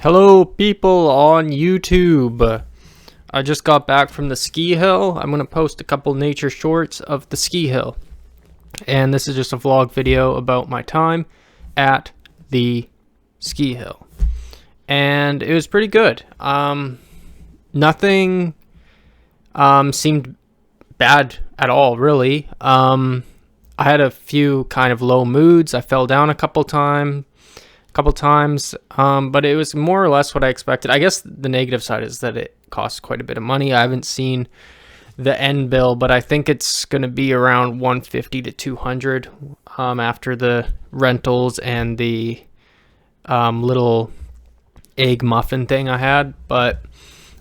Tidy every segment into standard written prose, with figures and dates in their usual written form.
Hello people on YouTube. I just got back from the ski hill. I'm going to post a couple nature shorts of the ski hill. And this is just a vlog video about my time at the ski hill. And it was pretty good. Nothing seemed bad at all, really. I had a few kind of low moods. I fell down a couple times, but it was more or less what I expected. I guess the negative side is that it costs quite a bit of money. I haven't seen the end bill, but I think it's going to be around 150 to 200 after the rentals and the little egg muffin thing I had. But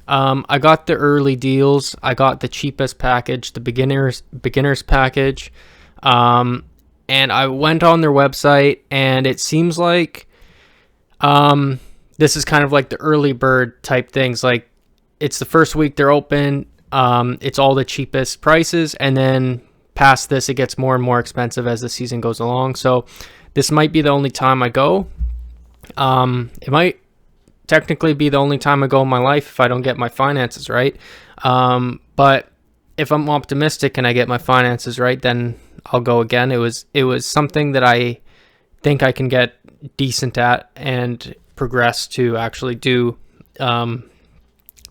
I got the early deals. I got the cheapest package, the beginners package, and I went on their website, and it seems like this is kind of like the early bird type things. Like, it's the first week they're open. It's all the cheapest prices, and then past this, it gets more and more expensive as the season goes along. So this might be the only time I go. It might technically be the only time I go in my life if I don't get my finances right. But if I'm optimistic and I get my finances right, then I'll go again. It was something that I think I can get decent at and progress to actually do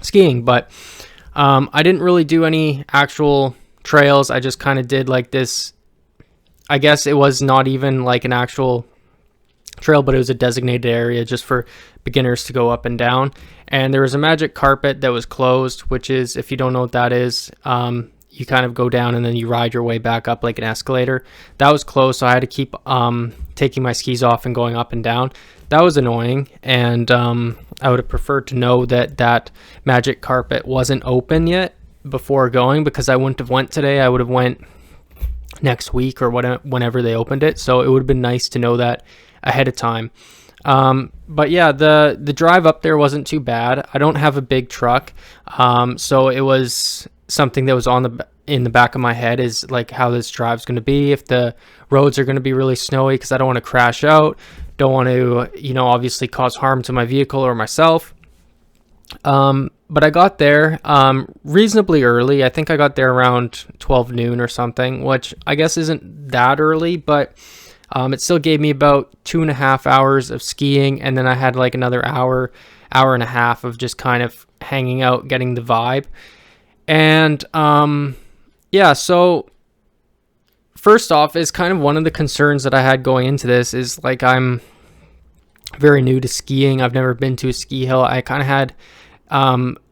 skiing. But I didn't really do any actual trails. I just kind of did like this. I guess it was not even like an actual trail, but it was a designated area just for beginners to go up and down. And there was a magic carpet that was closed, which is, if you don't know what that is, you kind of go down and then you ride your way back up like an escalator. That was closed, so I had to keep taking my skis off and going up and down. That was annoying, and I would have preferred to know that that magic carpet wasn't open yet before going, because I wouldn't have went today. I would have went next week or whenever they opened it. So it would have been nice to know that ahead of time. But yeah, the drive up there wasn't too bad. I don't have a big truck, so it was something that was in the back of my head, is like how this drive's going to be, if the roads are going to be really snowy, because I don't want to crash out, don't want to, obviously cause harm to my vehicle or myself. But I got there reasonably early. I think I got there around 12 noon or something, which I guess isn't that early, but it still gave me about 2.5 hours of skiing, and then I had like another hour and a half of just kind of hanging out, getting the vibe. And yeah, so first off, is kind of one of the concerns that I had going into this is, like, I'm very new to skiing. I've never been to a ski hill. I kind of had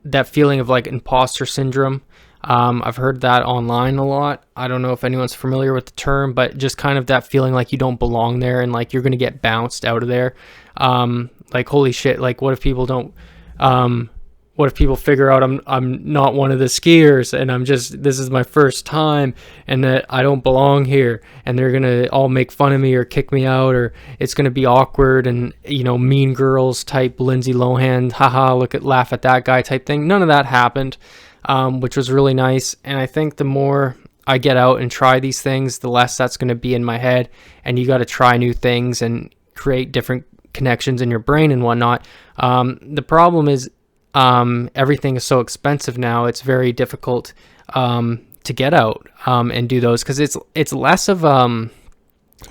that feeling of like imposter syndrome. I've heard that online a lot. I don't know if anyone's familiar with the term, but just kind of that feeling like you don't belong there and like you're going to get bounced out of there. Like, holy shit, like what if people don't, what if people figure out I'm not one of the skiers and this is my first time and that I don't belong here, and they're going to all make fun of me or kick me out, or it's going to be awkward and, Mean Girls type Lindsay Lohan, haha, laugh at that guy type thing. None of that happened, which was really nice. And I think the more I get out and try these things, the less that's going to be in my head, and you got to try new things and create different connections in your brain and whatnot. The problem is, everything is so expensive now. It's very difficult to get out and do those, because it's less of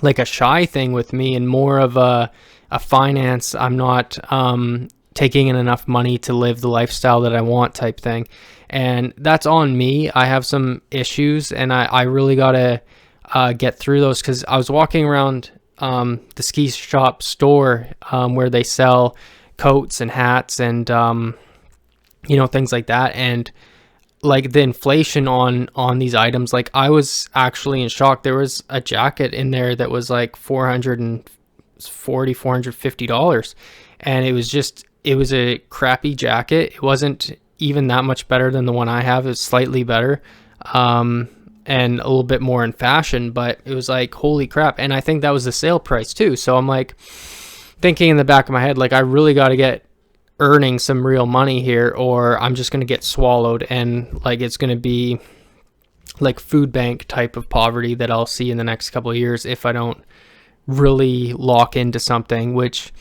like a shy thing with me and more of a finance. I'm not taking in enough money to live the lifestyle that I want type thing, and that's on me. I have some issues, and I really gotta get through those, because I was walking around the ski shop store where they sell coats and hats and things like that, and like the inflation on these items, like I was actually in shock. There was a jacket in there that was like $450, and it was a crappy jacket. It wasn't even that much better than the one I have. It was slightly better and a little bit more in fashion, but it was like, holy crap. And I think that was the sale price too. So I'm like thinking in the back of my head, like, I really got to get earning some real money here, or I'm just going to get swallowed, and like it's going to be like food bank type of poverty that I'll see in the next couple of years if I don't really lock into something, which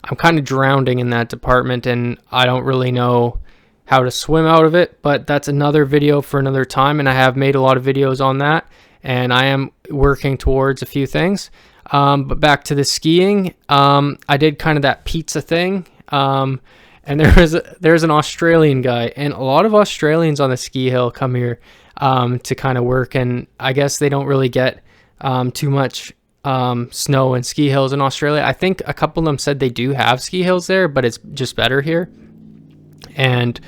I'm kind of drowning in that department, and I don't really know how to swim out of it, but that's another video for another time, and I have made a lot of videos on that, and I am working towards a few things. But back to the skiing, I did kind of that pizza thing, and there's an Australian guy, and a lot of Australians on the ski hill come here to kind of work, and I guess they don't really get too much snow and ski hills in Australia. I think a couple of them said they do have ski hills there, but it's just better here. And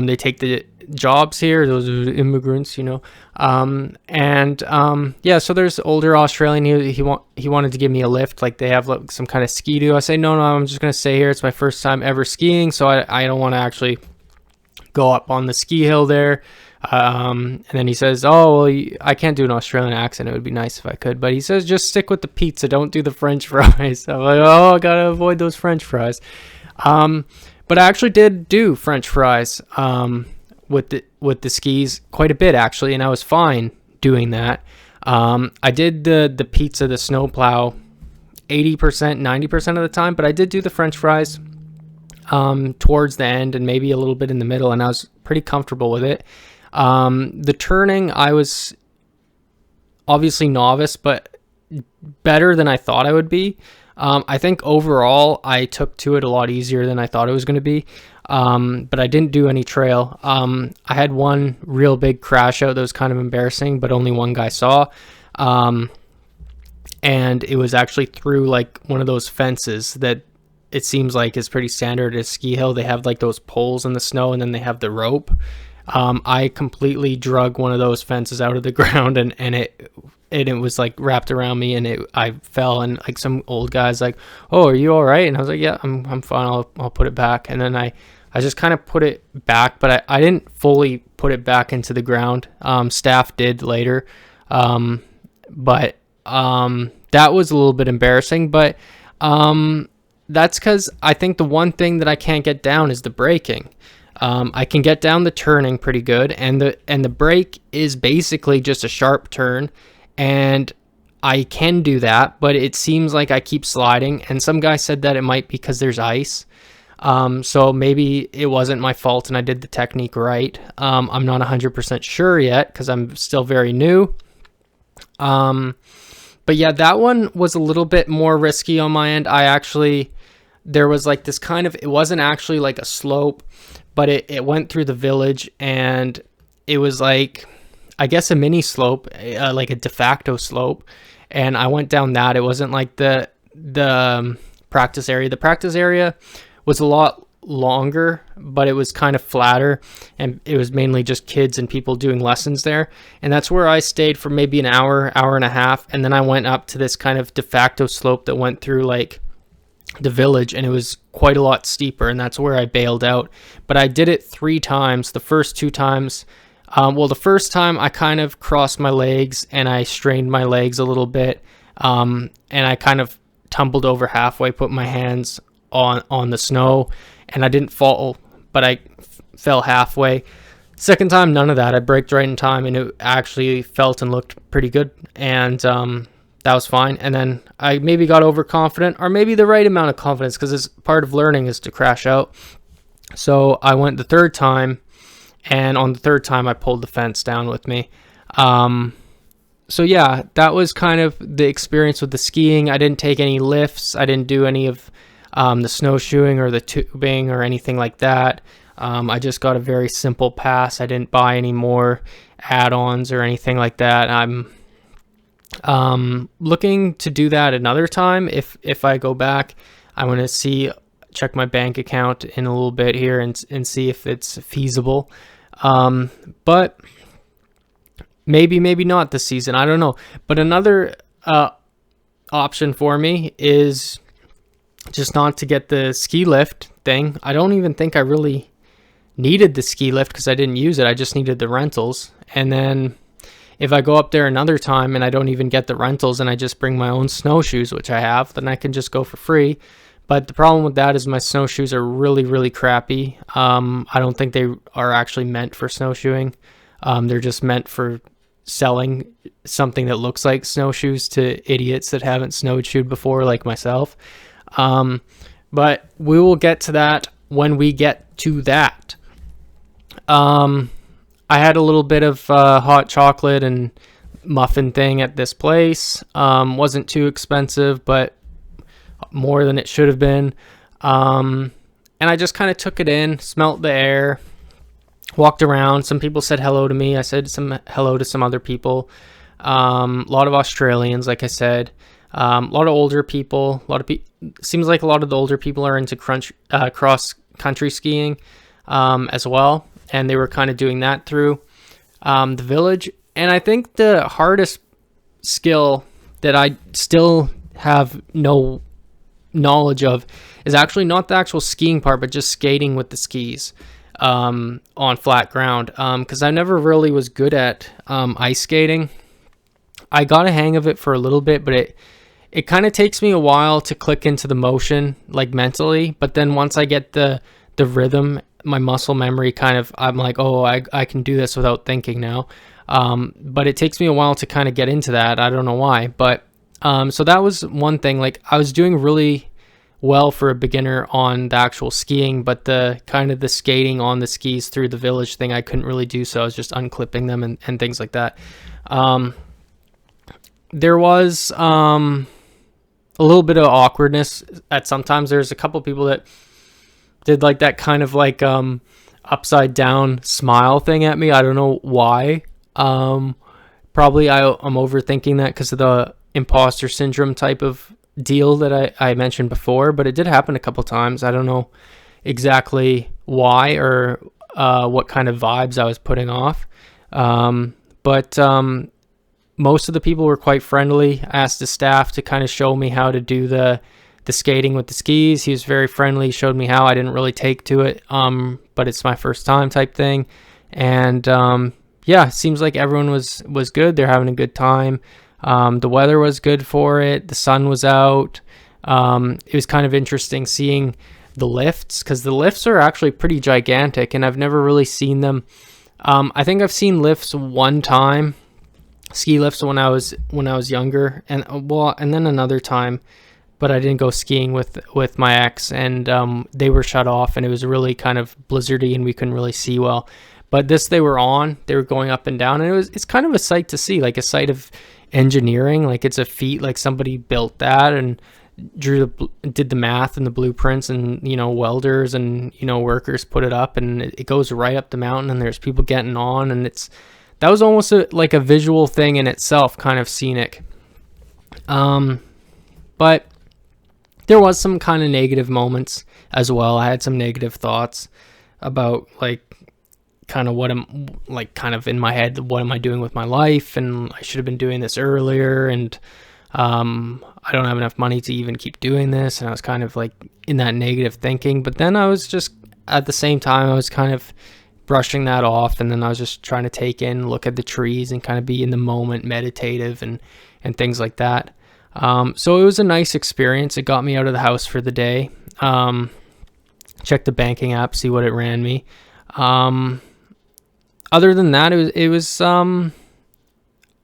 they take the jobs here, those are immigrants, you know. Yeah, so there's older Australian. He wanted to give me a lift, like they have like some kind of ski do. I say no, I'm just gonna stay here. It's my first time ever skiing, so I don't want to actually go up on the ski hill there. And then he says, oh, well, I can't do an Australian accent. It would be nice if I could. But he says, just stick with the pizza. Don't do the French fries. I'm like, oh, I got to avoid those French fries. But I actually did do French fries with the skis quite a bit, actually. And I was fine doing that. I did the pizza, the snowplow, 80%, 90% of the time. But I did do the French fries towards the end and maybe a little bit in the middle. And I was pretty comfortable with it. The turning, I was obviously novice, but better than I thought I would be. I think overall I took to it a lot easier than I thought it was going to be. But I didn't do any trail. I had one real big crash out that was kind of embarrassing, but only one guy saw. And it was actually through like one of those fences that it seems like is pretty standard at ski hill. They have like those poles in the snow, and then they have the rope. I completely drug one of those fences out of the ground, and it was like wrapped around me, and I fell, and like some old guy's like, oh, are you all right? And I was like, yeah, I'm fine. I'll put it back. And then I just kind of put it back, but I didn't fully put it back into the ground. Staff did later. But that was a little bit embarrassing, but that's because I think the one thing that I can't get down is the braking. I can get down the turning pretty good, and the brake is basically just a sharp turn, and I can do that, but it seems like I keep sliding, and some guy said that it might be because there's ice. So maybe it wasn't my fault and I did the technique right. I'm not 100% sure yet because I'm still very new. But yeah, that one was a little bit more risky on my end. There was like this kind of, it wasn't actually like a slope, but it went through the village, and it was like, I guess a mini slope, like a de facto slope. And I went down that. It wasn't like the practice area. The practice area was a lot longer, but it was kind of flatter, and it was mainly just kids and people doing lessons there. And that's where I stayed for maybe an hour and a half. And then I went up to this kind of de facto slope that went through like the village, and it was quite a lot steeper, and that's where I bailed out. But I did it 3 times. The first 2 times, the first time I kind of crossed my legs and I strained my legs a little bit, and I kind of tumbled over halfway, put my hands on the snow, and I didn't fall, but I fell halfway. Second time, none of that. I braked right in time, and it actually felt and looked pretty good, and that was fine. And then I maybe got overconfident, or maybe the right amount of confidence, because it's part of learning is to crash out. So I went the 3rd time, and on the 3rd time I pulled the fence down with me. So yeah, that was kind of the experience with the skiing. I didn't take any lifts. I didn't do any of the snowshoeing or the tubing or anything like that. I just got a very simple pass. I didn't buy any more add-ons or anything like that. I'm looking to do that another time. If I go back, I'm going to check my bank account in a little bit here and see if it's feasible. But maybe not this season. I don't know. But another option for me is just not to get the ski lift thing. I don't even think I really needed the ski lift because I didn't use it. I just needed the rentals. And then if I go up there another time and I don't even get the rentals and I just bring my own snowshoes, which I have, then I can just go for free. But the problem with that is my snowshoes are really, really crappy. I don't think they are actually meant for snowshoeing. They're just meant for selling something that looks like snowshoes to idiots that haven't snowshoed before, like myself. But we will get to that when we get to that. I had a little bit of hot chocolate and muffin thing at this place. Wasn't too expensive, but more than it should have been. And I just kind of took it in, smelt the air, walked around. Some people said hello to me. I said some hello to some other people. A lot of Australians, like I said. A lot of older people. Seems like a lot of the older people are into cross country skiing as well, and they were kind of doing that through the village. And I think the hardest skill that I still have no knowledge of is actually not the actual skiing part, but just skating with the skis on flat ground, because I never really was good at ice skating. I got a hang of it for a little bit, but it kind of takes me a while to click into the motion, like mentally. But then once I get the rhythm, my muscle memory I'm like, oh, I can do this without thinking now. But it takes me a while to kind of get into that. I don't know why, but so that was one thing. Like, I was doing really well for a beginner on the actual skiing, but the skating on the skis through the village thing, I couldn't really do. So I was just unclipping them and things like that. There was a little bit of awkwardness at sometimes. There's a couple people that did like that kind of like upside down smile thing at me. I don't know why. Probably I'm overthinking that because of the imposter syndrome type of deal that I mentioned before, but it did happen a couple times. I don't know exactly why or what kind of vibes I was putting off. But most of the people were quite friendly. I asked the staff to kind of show me how to do the skating with the skis. He was very friendly, showed me how. I didn't really take to it, but it's my first time type thing. And yeah, it seems like everyone was good. They're having a good time. The weather was good for it. The sun was out. It was kind of interesting seeing the lifts, because the lifts are actually pretty gigantic, and I've never really seen them. I think I've seen lifts one time, ski lifts when I was younger, and then another time, but I didn't go skiing with my ex, and they were shut off, and it was really kind of blizzardy, and we couldn't really see well. But this, they were going up and down, and it's kind of a sight to see, like a sight of engineering. Like, it's a feat, like somebody built that and did the math and the blueprints, and welders and workers put it up, and it goes right up the mountain, and there's people getting on, and that was almost like a visual thing in itself, kind of scenic. But there was some kind of negative moments as well. I had some negative thoughts about like kind of kind of in my head, what am I doing with my life? And I should have been doing this earlier. And I don't have enough money to even keep doing this. And I was kind of like in that negative thinking. But then I was just, at the same time, I was kind of brushing that off. And then I was just trying to look at the trees and kind of be in the moment, meditative and things like that. So it was a nice experience. It got me out of the house for the day. Check the banking app, see what it ran me. Other than that, it was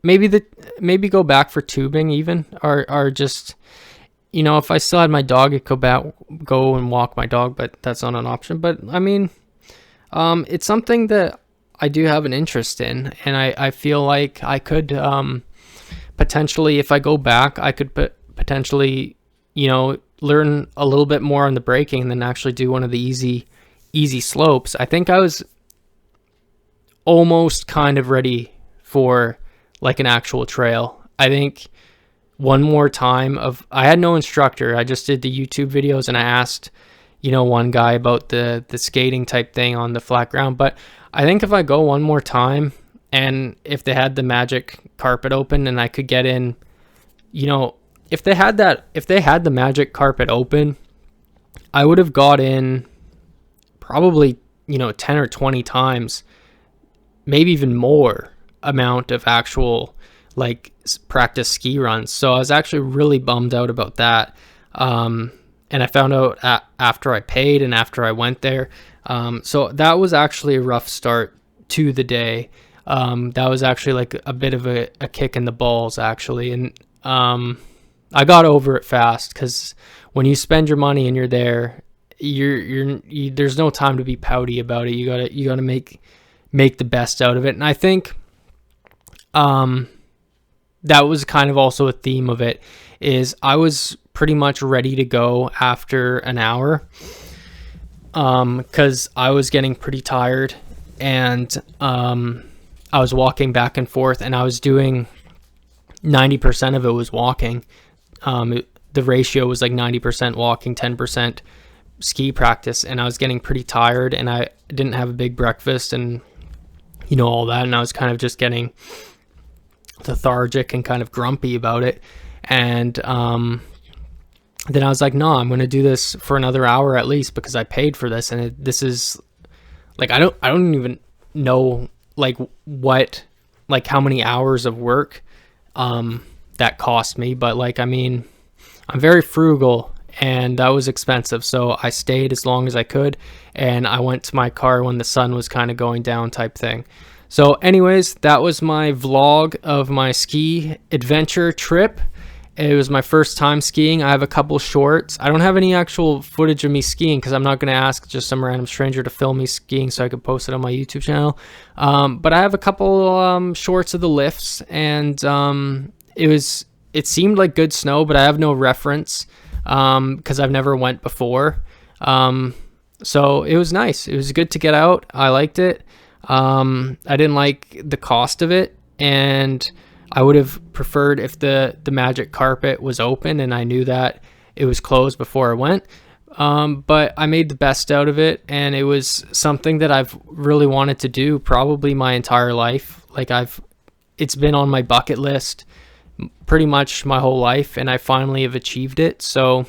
maybe go back for tubing even, or just, if I still had my dog, I'd go and walk my dog, but that's not an option. But I mean, it's something that I do have an interest in, and I feel like I could potentially, if I go back, I could potentially, learn a little bit more on the braking and then actually do one of the easy slopes. I think I was almost kind of ready for like an actual trail. I think one more time I had no instructor. I just did the YouTube videos, and I asked, one guy about the skating type thing on the flat ground. But I think if I go one more time, and if they had the magic carpet open and I could get in, if they had the magic carpet open, I would have got in probably, 10 or 20 times, maybe even more amount of actual like practice ski runs. So I was actually really bummed out about that. And I found out after I paid and after I went there. So that was actually a rough start to the day. That was actually like a bit of a kick in the balls, actually. And I got over it fast, because when you spend your money and you're there, there's no time to be pouty about it. You gotta make the best out of it. And I think that was kind of also a theme of it, is I was pretty much ready to go after an hour, because I was getting pretty tired, and I was walking back and forth, and I was doing 90% of it was walking. The ratio was like 90% walking, 10% ski practice, and I was getting pretty tired, and I didn't have a big breakfast and all that, and I was kind of just getting lethargic and kind of grumpy about it. And then I was like, no, I'm going to do this for another hour at least, because I paid for this, and this is like, I don't even know like how many hours of work that cost me, but like, I mean, I'm very frugal, and that was expensive, so I stayed as long as I could, and I went to my car when the sun was kind of going down type thing. So anyways, that was my vlog of my ski adventure trip. It was my first time skiing. I have a couple shorts. I don't have any actual footage of me skiing, because I'm not going to ask just some random stranger to film me skiing so I could post it on my YouTube channel. But I have a couple shorts of the lifts, and it seemed like good snow, but I have no reference because I've never went before. So it was nice. It was good to get out. I liked it. I didn't like the cost of it, and I would have preferred if the magic carpet was open and I knew that it was closed before I went. But I made the best out of it, and it was something that I've really wanted to do probably my entire life. Like it's been on my bucket list pretty much my whole life, and I finally have achieved it. So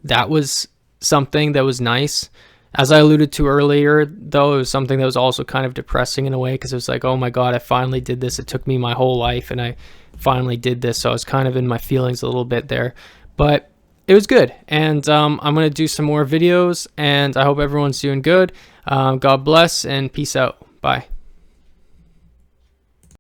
that was something that was nice. As I alluded to earlier, though, it was something that was also kind of depressing in a way, because it was like, oh my God, I finally did this. It took me my whole life, and I finally did this. So I was kind of in my feelings a little bit there, but it was good. And I'm going to do some more videos, and I hope everyone's doing good. God bless, and peace out. Bye.